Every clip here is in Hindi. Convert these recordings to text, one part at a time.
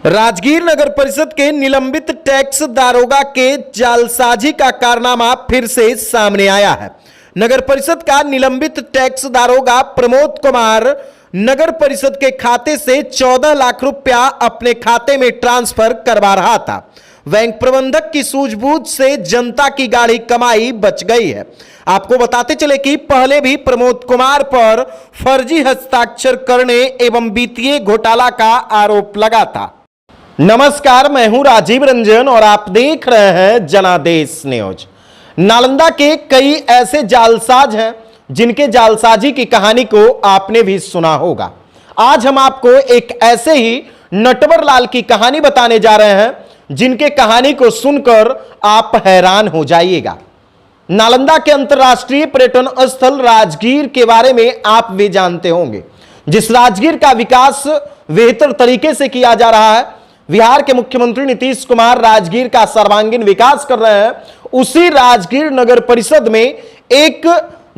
राजगीर नगर परिषद के निलंबित टैक्स दारोगा के जालसाजी का कारनामा फिर से सामने आया है। नगर परिषद का निलंबित टैक्स दारोगा प्रमोद कुमार नगर परिषद के खाते से 14 लाख रुपया अपने खाते में ट्रांसफर करवा रहा था। बैंक प्रबंधक की सूझबूझ से जनता की गाढ़ी कमाई बच गई है। आपको बताते चले कि पहले भी प्रमोद कुमार पर फर्जी हस्ताक्षर करने एवं वित्तीय घोटाला का आरोप लगा था। नमस्कार, मैं हूं राजीव रंजन और आप देख रहे हैं जनादेश न्यूज। नालंदा के कई ऐसे जालसाज हैं जिनके जालसाजी की कहानी को आपने भी सुना होगा। आज हम आपको एक ऐसे ही नटवर लाल की कहानी बताने जा रहे हैं जिनके कहानी को सुनकर आप हैरान हो जाइएगा। नालंदा के अंतर्राष्ट्रीय पर्यटन स्थल राजगीर के बारे में आप भी जानते होंगे। जिस राजगीर का विकास बेहतर तरीके से किया जा रहा है, बिहार के मुख्यमंत्री नीतीश कुमार राजगीर का सर्वांगीण विकास कर रहे हैं, उसी राजगीर नगर परिषद में एक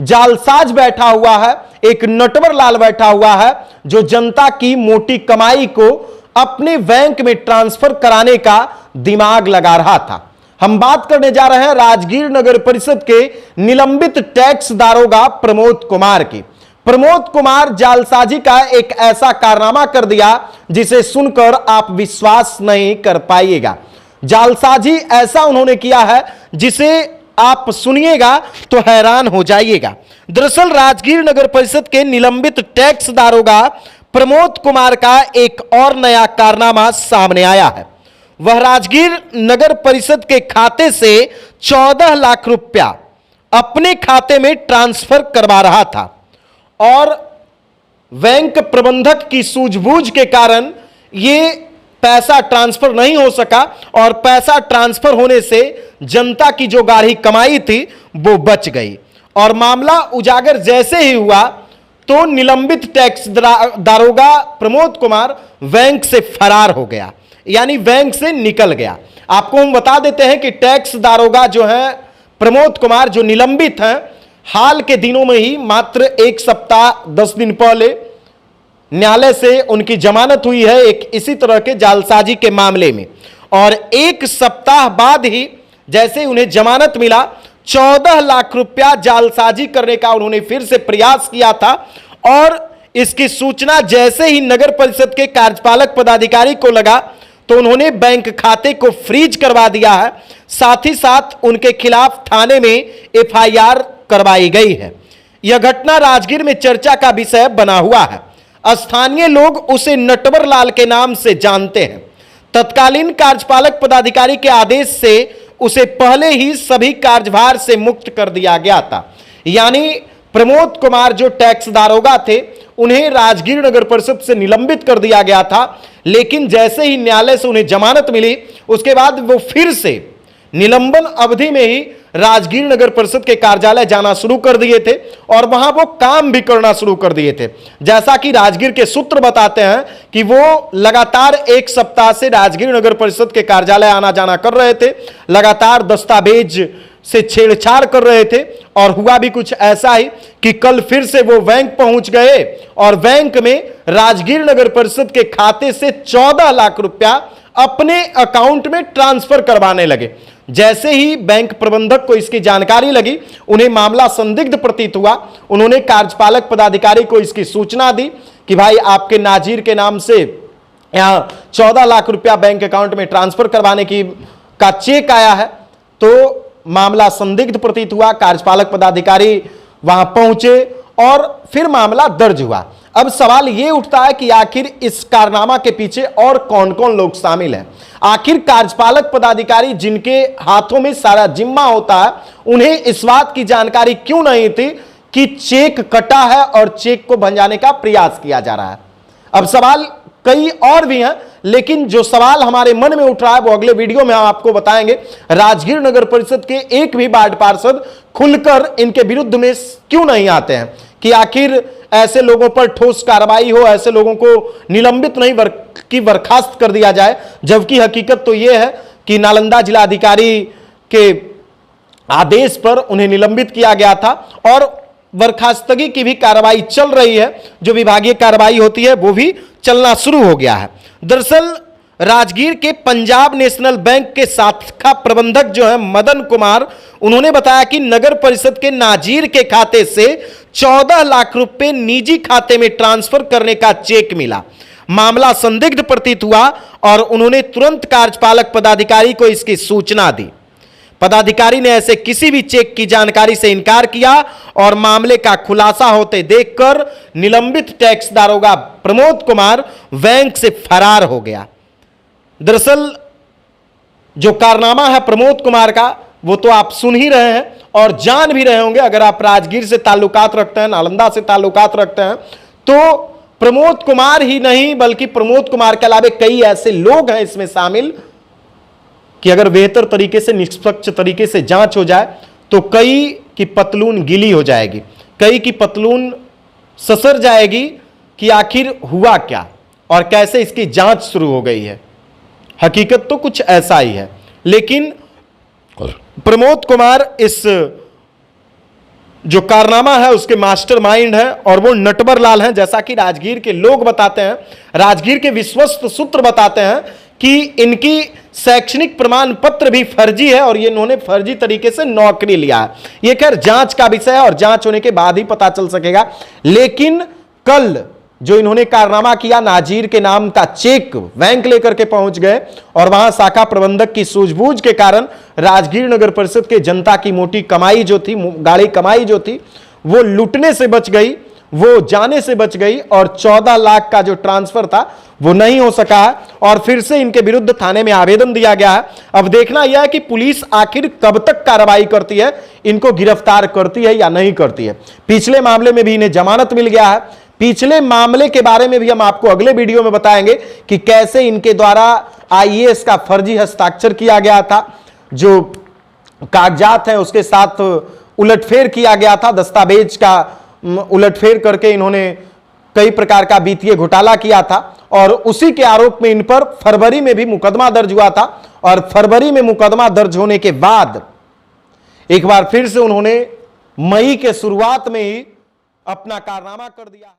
जालसाज बैठा हुआ है, एक नटवर लाल बैठा हुआ है जो जनता की मोटी कमाई को अपने बैंक में ट्रांसफर कराने का दिमाग लगा रहा था। हम बात करने जा रहे हैं राजगीर नगर परिषद के निलंबित टैक्स दारोगा प्रमोद कुमार की। प्रमोद कुमार जालसाजी का एक ऐसा कारनामा कर दिया जिसे सुनकर आप विश्वास नहीं कर पाइएगा। जालसाजी ऐसा उन्होंने किया है जिसे आप सुनिएगा तो हैरान हो जाइएगा। दरअसल राजगीर नगर परिषद के निलंबित टैक्स दारोगा प्रमोद कुमार का एक और नया कारनामा सामने आया है। वह राजगीर नगर परिषद के खाते से 14 लाख रुपया अपने खाते में ट्रांसफर करवा रहा था और बैंक प्रबंधक की सूझबूझ के कारण ये पैसा ट्रांसफर नहीं हो सका और पैसा ट्रांसफर होने से जनता की जो गाढ़ी कमाई थी वो बच गई। और मामला उजागर जैसे ही हुआ तो निलंबित टैक्स दारोगा प्रमोद कुमार बैंक से फरार हो गया, यानी बैंक से निकल गया। आपको हम बता देते हैं कि टैक्स दारोगा जो है प्रमोद कुमार जो निलंबित हैं, हाल के दिनों में ही मात्र 1 सप्ताह 10 दिन पहले न्यायालय से उनकी जमानत हुई है एक इसी तरह के जालसाजी के मामले में। और 1 सप्ताह बाद ही जैसे उन्हें जमानत मिला, 14 लाख रुपया जालसाजी करने का उन्होंने फिर से प्रयास किया था। और इसकी सूचना जैसे ही नगर परिषद के कार्यपालक पदाधिकारी को लगा तो उन्होंने बैंक खाते को फ्रीज करवा दिया है। साथ ही साथ उनके खिलाफ थाने में FIR करवाई गई है। यह घटना राजगीर में चर्चा का विषय बना हुआ है। स्थानीय लोग उसे नटवर लाल के नाम से जानते हैं। तत्कालीन कार्यपालक पदाधिकारी के आदेश से उसे पहले ही सभी कार्यभार से मुक्त कर दिया गया था। यानी प्रमोद कुमार जो टैक्स दारोगा थे उन्हें राजगीर नगर परिषद से निलंबित कर दिया गया था, लेकिन जैसे ही न्यायालय से उन्हें जमानत मिली उसके बाद वो फिर से निलंबन अवधि में ही राजगीर नगर परिषद के कार्यालय जाना शुरू कर दिए थे और वहां वो काम भी करना शुरू कर दिए थे। जैसा कि राजगीर के सूत्र बताते हैं कि वो लगातार 1 सप्ताह से राजगीर नगर परिषद के कार्यालय आना जाना कर रहे थे, लगातार दस्तावेज से छेड़छाड़ कर रहे थे। और हुआ भी कुछ ऐसा ही कि कल फिर से वो बैंक पहुंच गए और बैंक में राजगीर नगर परिषद के खाते से 14 लाख रुपया अपने अकाउंट में ट्रांसफर करवाने लगे। जैसे ही बैंक प्रबंधक को इसकी जानकारी लगी, उन्हें मामला संदिग्ध प्रतीत हुआ। उन्होंने कार्यपालक पदाधिकारी को इसकी सूचना दी कि भाई आपके नाजीर के नाम से यहां 14 लाख रुपया बैंक अकाउंट में ट्रांसफर करवाने का चेक आया है। तो मामला संदिग्ध प्रतीत हुआ, कार्यपालक पदाधिकारी वहां पहुंचे और फिर मामला दर्ज हुआ। अब सवाल यह उठता है कि आखिर इस कारनामा के पीछे और कौन कौन लोग शामिल हैं। आखिर कार्यपालक पदाधिकारी जिनके हाथों में सारा जिम्मा होता है, उन्हें इस बात की जानकारी क्यों नहीं थी कि चेक कटा है और चेक को भंजाने का प्रयास किया जा रहा है। अब सवाल कई और भी हैं, लेकिन जो सवाल हमारे मन में उठ रहा है वो अगले वीडियो में हम आपको बताएंगे। राजगीर नगर परिषद के एक भी वार्ड पार्षद खुलकर इनके विरुद्ध में क्यों नहीं आते हैं कि आखिर ऐसे लोगों पर ठोस कार्रवाई हो, ऐसे लोगों को निलंबित नहीं कि बर्खास्त कर दिया जाए। जबकि हकीकत तो यह है कि नालंदा जिलाधिकारी के आदेश पर उन्हें निलंबित किया गया था और बर्खास्तगी की भी कार्रवाई चल रही है। जो विभागीय कार्रवाई होती है वो भी चलना शुरू हो गया है। दरअसल राजगीर के पंजाब नेशनल बैंक के शाखा प्रबंधक जो है मदन कुमार, उन्होंने बताया कि नगर परिषद के नाजीर के खाते से 14 लाख रुपए निजी खाते में ट्रांसफर करने का चेक मिला। मामला संदिग्ध प्रतीत हुआ और उन्होंने तुरंत कार्यपालक पदाधिकारी को इसकी सूचना दी। पदाधिकारी ने ऐसे किसी भी चेक की जानकारी से इनकार किया और मामले का खुलासा होते देखकर निलंबित टैक्स दारोगा प्रमोद कुमार बैंक से फरार हो गया। दरअसल जो कारनामा है प्रमोद कुमार का वो तो आप सुन ही रहे हैं और जान भी रहे होंगे। अगर आप राजगीर से ताल्लुकात रखते हैं, नालंदा से ताल्लुकात रखते हैं, तो प्रमोद कुमार ही नहीं बल्कि प्रमोद कुमार के अलावा कई ऐसे लोग हैं इसमें शामिल कि अगर बेहतर तरीके से, निष्पक्ष तरीके से जांच हो जाए तो कई की पतलून गीली हो जाएगी, कई की पतलून ससर जाएगी कि आखिर हुआ क्या और कैसे इसकी जांच शुरू हो गई है। हकीकत तो कुछ ऐसा ही है, लेकिन प्रमोद कुमार इस जो कारनामा है उसके मास्टरमाइंड है और वो नटवर लाल हैं, जैसा कि राजगीर के लोग बताते हैं, राजगीर के विश्वस्त सूत्र बताते हैं कि इनकी शैक्षणिक प्रमाण पत्र भी फर्जी है और ये इन्होंने फर्जी तरीके से नौकरी लिया है। ये खैर जांच का विषय है और जांच होने के बाद ही पता चल सकेगा। लेकिन कल जो इन्होंने कारनामा किया, नाजीर के नाम का चेक बैंक लेकर के पहुंच गए और वहां शाखा प्रबंधक की सूझबूझ के कारण राजगीर नगर परिषद के जनता की मोटी कमाई जो थी, गाड़ी कमाई जो थी, वो लूटने से बच गई, वो जाने से बच गई और 14 लाख का जो ट्रांसफर था वो नहीं हो सका है और फिर से इनके विरुद्ध थाने में आवेदन दिया गया है। अब देखना यह है कि पुलिस आखिर कब तक कार्रवाई करती है, इनको गिरफ्तार करती है या नहीं करती है। पिछले मामले में भी इन्हें जमानत मिल गया है। पिछले मामले के बारे में भी हम आपको अगले वीडियो में बताएंगे कि कैसे इनके द्वारा आईएएस का फर्जी हस्ताक्षर किया गया था, जो कागजात हैं उसके साथ उलटफेर किया गया था, दस्तावेज का उलटफेर करके इन्होंने कई प्रकार का वित्तीय घोटाला किया था और उसी के आरोप में इन पर फरवरी में भी मुकदमा दर्ज हुआ था और फरवरी में मुकदमा दर्ज होने के बाद एक बार फिर से उन्होंने मई के शुरुआत में ही अपना कारनामा कर दिया।